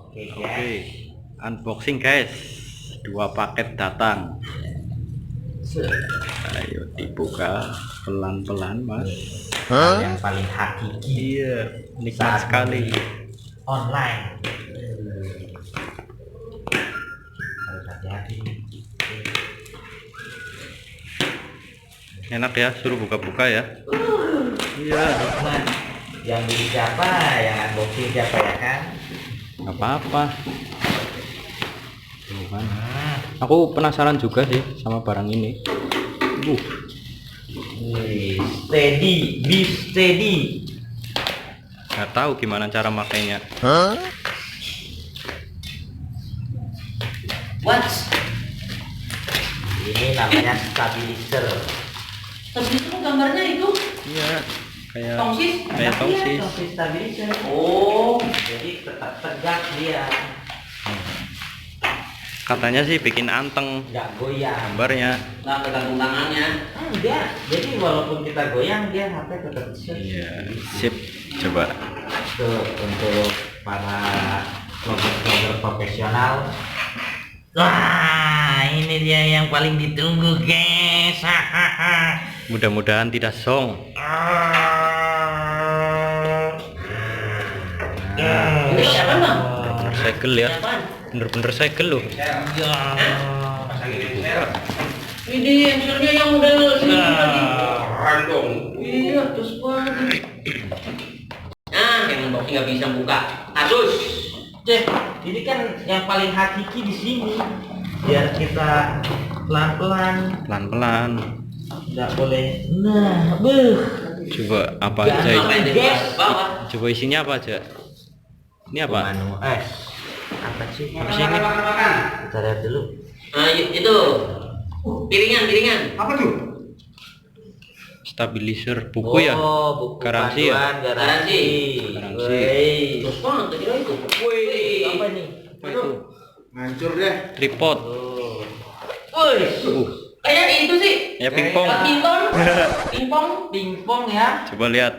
Oke, unboxing guys. Dua paket datang. Ayo dibuka pelan-pelan, Mas. Yang paling hakiki. Iya, nikmat sekali. Online. Harus hati-hati. Enak ya, suruh buka-buka ya. Iya. Yang beli siapa? Yang unboxing siapa ya kan? Gak apa-apa. Aku penasaran juga sih sama barang ini. Steady, beef steady. Gak tahu gimana cara makainya. What? Ini namanya stabilizer. Stabilizer gambarnya itu Iya, kayak tongsis. tongsis. Tongsis stabilizer. Oh, jadi tetap tegak dia. Katanya sih bikin anteng Nggak goyang. gambarnya. Nggak tergantung tangannya. Enggak. Jadi walaupun kita goyang dia HP tetap Iya, sip. Coba. Tuh, untuk para vlogger profesional. Wah, ini dia yang paling ditunggu, guys. Mudah-mudahan tidak song. Ini siapa bang? Bener-bener segel ya. Siapaan? Bener-bener segel loh. Ini handphonenya yang model ini tadi. Random. Iya, terus banget. Nah, yang unboxing nggak bisa buka. Asus. Cek, ini kan yang paling hakiki di sini. Biar kita pelan-pelan, Pelan-pelan. nggak boleh. Nah, beuh. Coba apa Jangan aja sampai ini? di bawah. Coba isinya apa aja? Ini apa? Manu apa sih? Apa sih ini? Kita lihat dulu. Nah, itu. Piringan. Apa tuh? Stabilizer buku ya? Buku Garansi ya? panduan, garansi. Garansi. Wih. Terus banget tadi itu. Wih, apa nih? Apa itu? Hancur deh. Tripod. Oh. Wih. Kayak itu sih. Ya pingpong. Badminton. Pingpong. Pingpong ya. Coba lihat.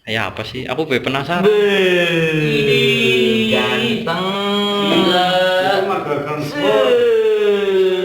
Ya apa sih? Aku penasaran. Ini ganteng. Gila. Itu mah gagang sport.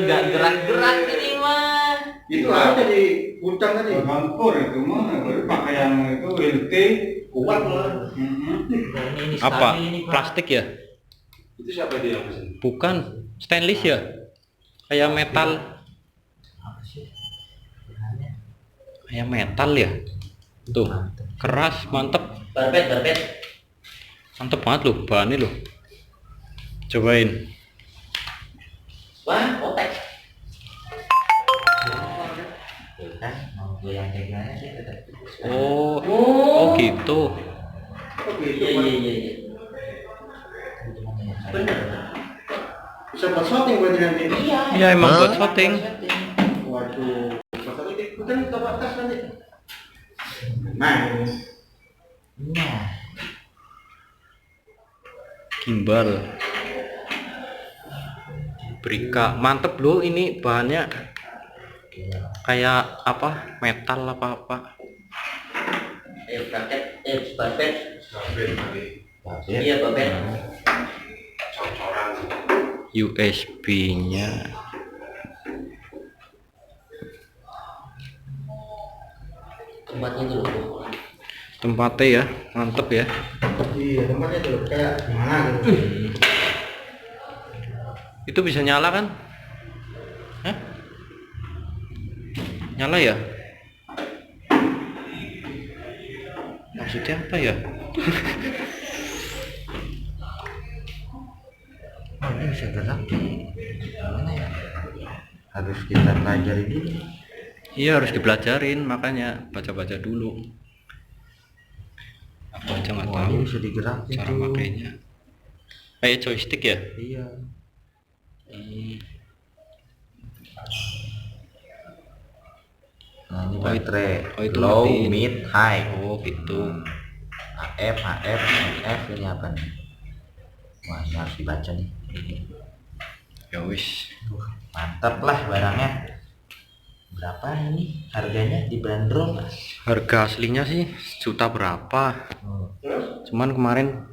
Nggak gerak-gerak ini mah. Itu ada di gudang tadi. Gagang sport itu mah. Baru pakai yang itu LT kuat lah. Nah, ini Apa? stabil ini, Pak. Plastik ya? Itu siapa dia yang pesen? Bukan. Stainless ya? Kayak metal. Apa sih? Bahannya? Kayak metal ya? Tuh. Keras, mantep. Barbet. Mantep banget loh bahannya loh. Cobain. Wah, otek. Tuh kan, mau goyang kayak gimana sih? Oh gitu. Oh gitu. Iya. Bener. Bisa buat shooting berarti nanti. Iya. Ya emang buat shooting. Waduh. Masalahnya ikutan ke atas nanti. Nah. Nah, Gimbal. Brika. Mantep loh ini bahannya. Kayak apa? Metal apa-apa. Barbet. Sampai Iya, barbet. cocoran. USB-nya. Tempatnya dulu. Tempatnya ya, mantep ya. Iya, tempatnya tuh kayak gimana gitu. Itu bisa nyala kan? Hah? Nyala ya? Maksudnya apa ya? oh ini bisa gerak. Gimana ya? Harus kita pelajari dulu. Iya harus dipelajarin, makanya baca-baca dulu. Aku aja nggak Wah, tahu ini bisa digerakin cara tuh. makainya. Kayak joystick ya? Iya. Nah, ini baterai. Oh, itu Low, matiin. mid, high. Oh gitu. AF, F ini apa nih? Wah, ini harus dibaca nih. Ya wis. Mantap lah barangnya. Berapa ini harganya dibanderol? Harga aslinya sih sejuta berapa? Oh. cuman kemarin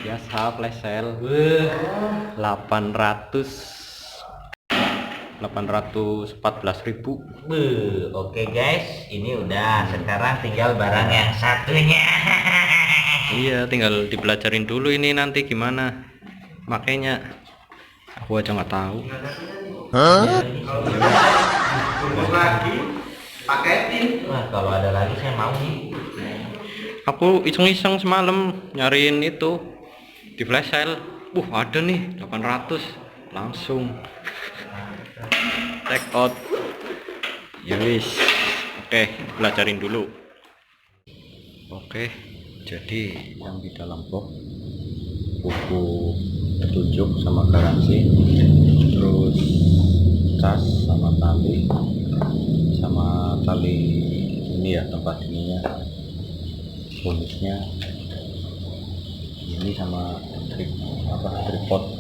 biasa flash sale 814.000. Oke guys, ini udah, sekarang tinggal barang yang satunya. Iya, tinggal dipelajarin dulu ini nanti gimana makanya. Aku aja nggak tahu. Lagi paketin. Nah, kalau ada lagi saya mau nih. Aku iseng-iseng semalam nyariin itu di flash sale. Ada nih 800, langsung check out. Ya wis. Oke, pelajarin dulu. Oke, jadi yang di dalam box buku petunjuk sama garansi, terus cas sama tali ini ya, tempat ininya, bonusnya ini, sama tripod.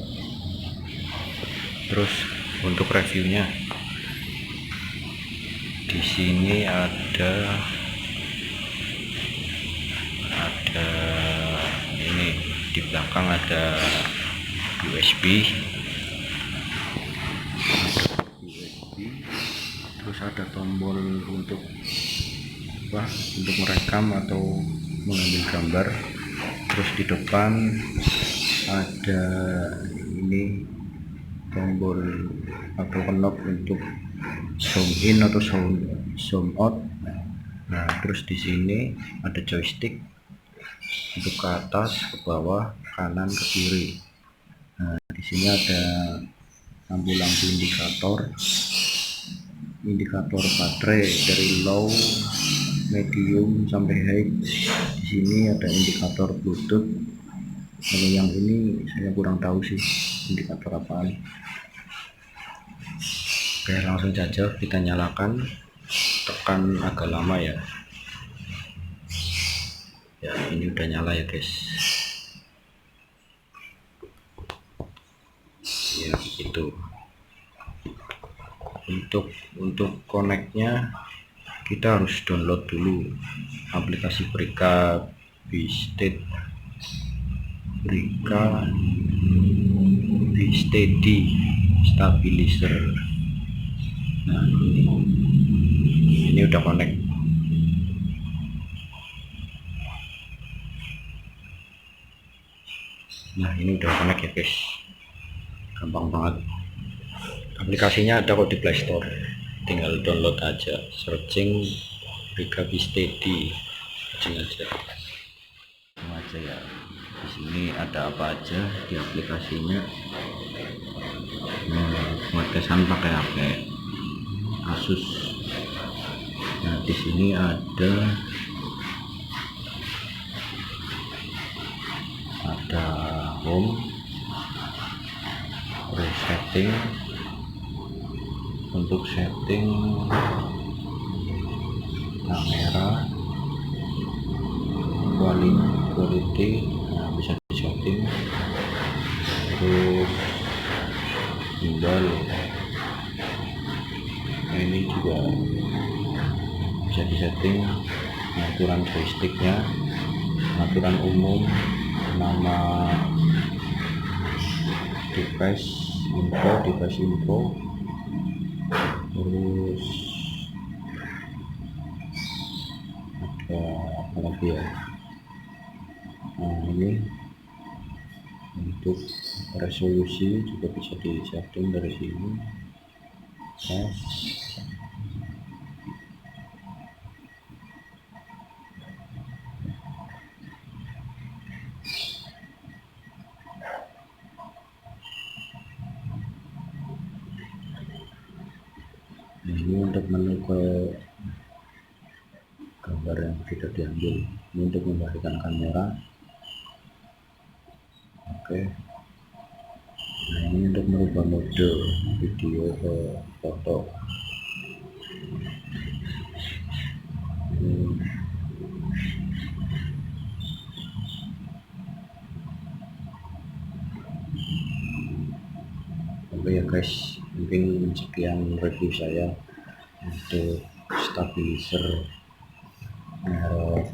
Terus untuk reviewnya di sini ada ini, di belakang ada USB, terus ada tombol untuk merekam atau mengambil gambar. Terus di depan ada ini tombol atau knob untuk zoom in atau zoom out. Nah, terus di sini ada joystick untuk ke atas, ke bawah, kanan, ke kiri. Nah, di sini ada lampu-lampu indikator baterai dari low, medium sampai high. Di sini ada indikator Bluetooth. Kalau yang ini saya kurang tahu sih indikator apaan. Oke, langsung saja kita nyalakan. Tekan agak lama ya. Ya, ini udah nyala ya guys. Ya itu. Untuk connect-nya kita harus download dulu aplikasi Brika B-Steady Stabilizer. Nah, ini udah connect. Nah, ini udah connect ya guys, gampang banget. Aplikasinya ada kok di Play Store, tinggal download aja, searching Brika B-Steady, searching aja. Sama aja ya. Di sini ada apa aja di aplikasinya. Pengetesan pakai HP Asus. Nah, di sini ada home, terus setting. Untuk setting kamera, quality, nah, bisa disetting. Terus gimbal, nah, ini juga bisa disetting. Aturan joysticknya, aturan umum, nama device info, terus ada apa lagi ya. Nah, ini untuk resolusi juga bisa disetting dari sini. Ini untuk menu ke gambar yang sudah diambil. Ini untuk membalikkan kamera. Oke. Nah, ini untuk merubah mode video ke foto. Oke ya guys, mungkin sekian review saya untuk stabilizer merek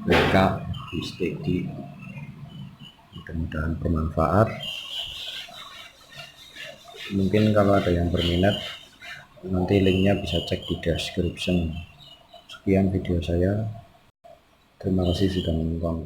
WK di Steady. Mudah-mudahan bermanfaat. Mungkin kalau ada yang berminat, nanti linknya bisa cek di description. Sekian video saya. Terima kasih sudah menonton.